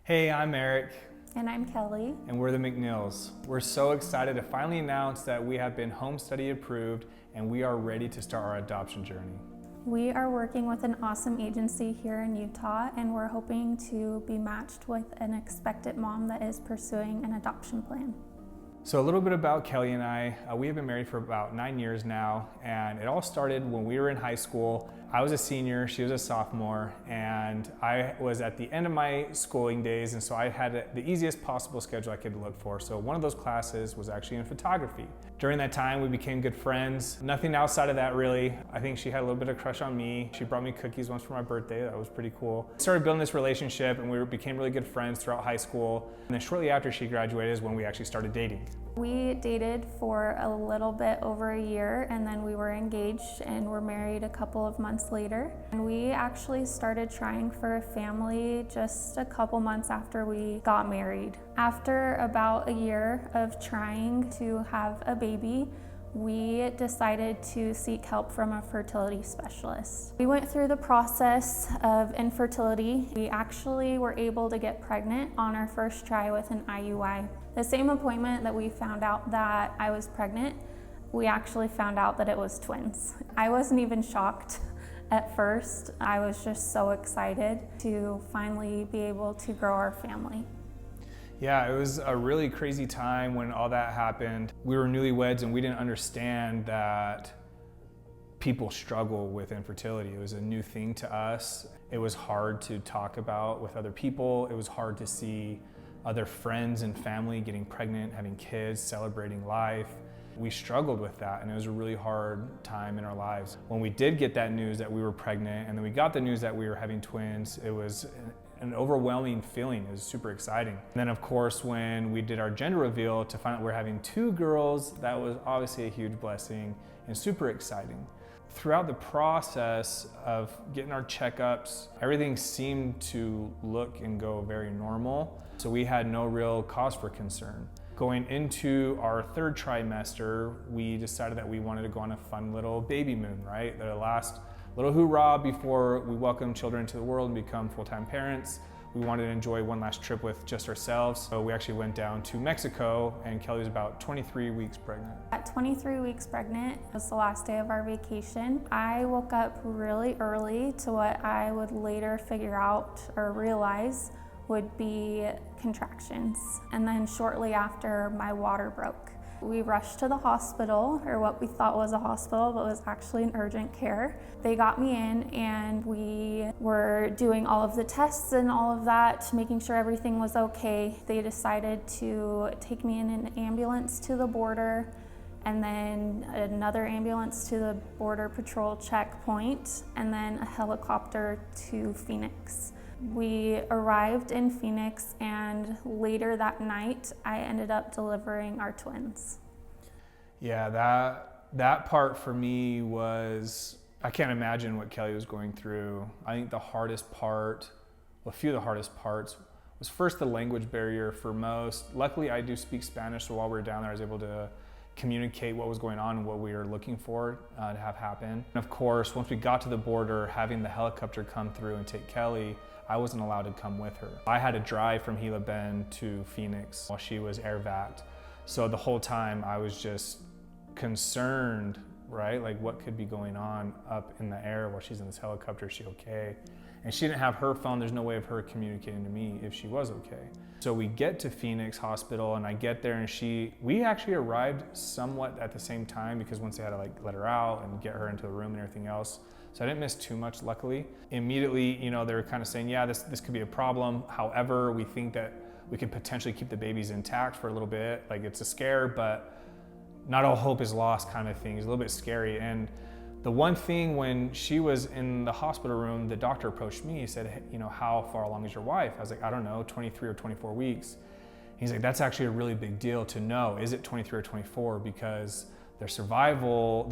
Hey, I'm Eric. And I'm Kelley. And we're the McNeils. We're so excited to finally announce that we have been home study approved and we are ready to start our adoption journey. We are working with an awesome agency here in Utah, and we're hoping to be matched with an expectant mom that is pursuing an adoption plan. So a little bit about Kelley and I. We have been married for about 9 years now, and it all started when we were in high school. I was a senior, she was a sophomore, and I was at the end of my schooling days, and so I had the easiest possible schedule I could look for. So one of those classes was actually in photography. During that time, we became good friends. Nothing outside of that, really. I think she had a little bit of a crush on me. She brought me cookies once for my birthday. That was pretty cool. Started building this relationship, and we became really good friends throughout high school. And then shortly after she graduated is when we actually started dating. We dated for a little bit over a year, and then we were engaged and were married a couple of months later. And we actually started trying for a family just a couple months after we got married. After about a year of trying to have a baby, we decided to seek help from a fertility specialist. We went through the process of infertility. We actually were able to get pregnant on our first try with an IUI. The same appointment that we found out that I was pregnant, we actually found out that it was twins. I wasn't even shocked at first. I was just so excited to finally be able to grow our family. Yeah, it was a really crazy time when all that happened. We were newlyweds and we didn't understand that people struggle with infertility. It was a new thing to us. It was hard to talk about with other people. It was hard to see other friends and family getting pregnant, having kids, celebrating life. We struggled with that, and it was a really hard time in our lives. When we did get that news that we were pregnant, and then we got the news that we were having twins, it was an overwhelming feeling. It was super exciting. And then of course, when we did our gender reveal to find out we're having 2 girls, that was obviously a huge blessing and super exciting. Throughout the process of getting our checkups, everything seemed to look and go very normal. So we had no real cause for concern. Going into our 3rd trimester, we decided that we wanted to go on a fun little baby moon, right? The last little hoorah before we welcome children into the world and become full-time parents. We wanted to enjoy one last trip with just ourselves. So we actually went down to Mexico, and Kelley was about 23 weeks pregnant. At 23 weeks pregnant, it was the last day of our vacation. I woke up really early to what I would later figure out or realize would be contractions. And then shortly after, my water broke. We rushed to the hospital, or what we thought was a hospital, but was actually an urgent care. They got me in, and we were doing all of the tests and all of that, making sure everything was okay. They decided to take me in an ambulance to the border, and then another ambulance to the Border Patrol checkpoint, and then a helicopter to Phoenix. We arrived in Phoenix, and later that night, I ended up delivering our twins. Yeah, that part for me was, I can't imagine what Kelley was going through. I think the hardest part, well, a few of the hardest parts, was first the language barrier for most. Luckily, I do speak Spanish, so while we were down there, I was able to communicate what was going on and what we were looking for to have happen. And of course, once we got to the border, having the helicopter come through and take Kelley, I wasn't allowed to come with her. I had to drive from Gila Bend to Phoenix while she was air vac. So the whole time I was just concerned, right? Like, what could be going on up in the air while she's in this helicopter? Is she okay? And she didn't have her phone. There's no way of her communicating to me if she was okay. So we get to Phoenix Hospital, and I get there, and we actually arrived somewhat at the same time, because once they had to let her out and get her into the room and everything else. So I didn't miss too much, luckily. Immediately, they were kind of saying, yeah, this could be a problem. However, we think that we could potentially keep the babies intact for a little bit. Like, it's a scare, but not all hope is lost kind of thing. It's a little bit scary. And the one thing, when she was in the hospital room, the doctor approached me. He said, hey, how far along is your wife? I was like, I don't know, 23 or 24 weeks. He's like, that's actually a really big deal to know. Is it 23 or 24? Because the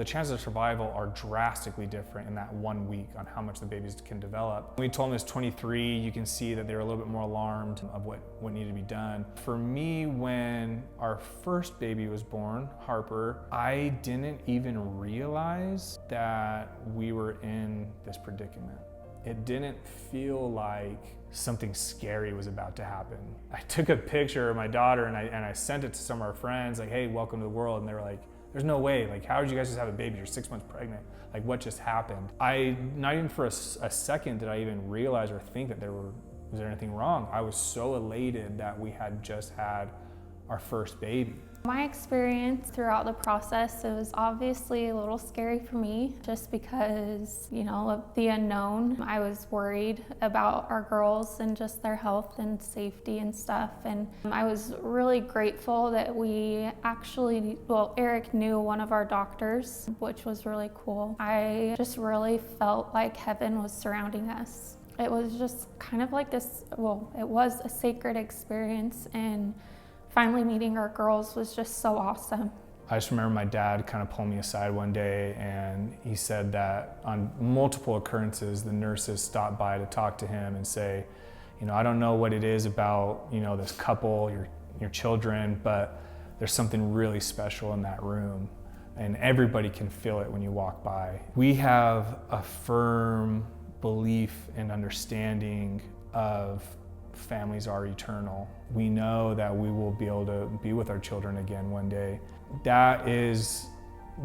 chances of survival are drastically different in that 1 week on how much the babies can develop. When we told them it's 23, you can see that they were a little bit more alarmed of what needed to be done. For me, when our first baby was born, Harper, I didn't even realize that we were in this predicament. it didn't feel like something scary was about to happen. I took a picture of my daughter and I sent it to some of our friends, like, hey, welcome to the world. And they were like, there's no way, like, how did you guys just have a baby? You're 6 months pregnant. Like, what just happened? Not even for a second did I even realize or think that was there anything wrong. I was so elated that we had just had our first baby. My experience throughout the process, it was obviously a little scary for me just because, of the unknown. I was worried about our girls and just their health and safety and stuff. And I was really grateful that we actually, Eric knew one of our doctors, which was really cool. I just really felt like heaven was surrounding us. It was just kind of like this, it was a sacred experience, and finally meeting our girls was just so awesome. I just remember my dad kind of pulled me aside one day and he said that on multiple occurrences, the nurses stopped by to talk to him and say, I don't know what it is about, this couple, your children, but there's something really special in that room and everybody can feel it when you walk by. We have a firm belief and understanding of families are eternal. We know that we will be able to be with our children again one day. That is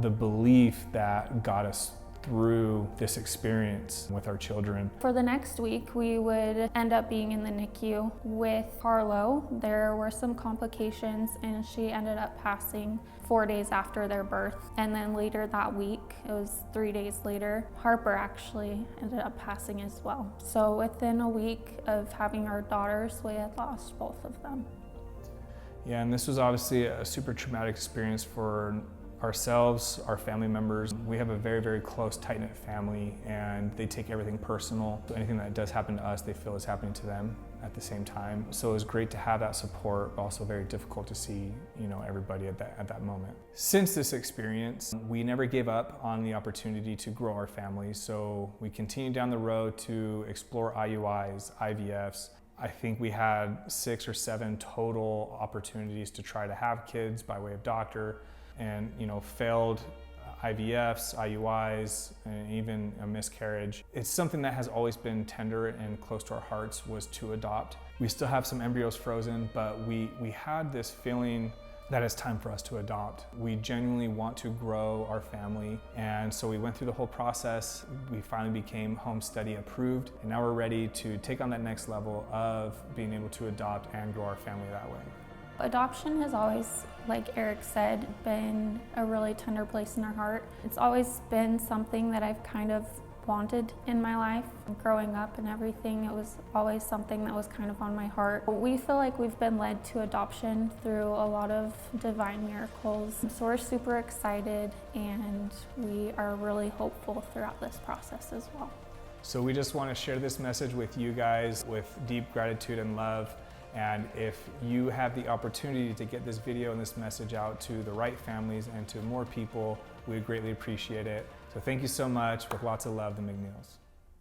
the belief that got us through this experience with our children. For the next week, we would end up being in the NICU with Harlow. There were some complications and she ended up passing 4 days after their birth. And then later that week, it was 3 days later, Harper actually ended up passing as well. So within a week of having our daughters, we had lost both of them. Yeah, and this was obviously a super traumatic experience for ourselves, our family members. We have a very, very close, tight-knit family, and they take everything personal. So anything that does happen to us, they feel is happening to them at the same time. So it was great to have that support, but also very difficult to see, everybody at that moment. Since this experience, we never gave up on the opportunity to grow our family. So we continued down the road to explore IUIs, IVFs. I think we had 6 or 7 total opportunities to try to have kids by way of doctor, and failed IVFs, IUIs, and even a miscarriage. It's something that has always been tender and close to our hearts, was to adopt. We still have some embryos frozen, but we had this feeling that it's time for us to adopt. We genuinely want to grow our family, and so we went through the whole process. We finally became home study approved, and now we're ready to take on that next level of being able to adopt and grow our family that way. Adoption has always, like Eric said, been a really tender place in our heart. It's always been something that I've kind of wanted in my life. Growing up and everything, it was always something that was kind of on my heart. We feel like we've been led to adoption through a lot of divine miracles. So we're super excited and we are really hopeful throughout this process as well. So we just want to share this message with you guys with deep gratitude and love. And if you have the opportunity to get this video and this message out to the right families and to more people, we would greatly appreciate it. So thank you so much. With lots of love, the McNeils.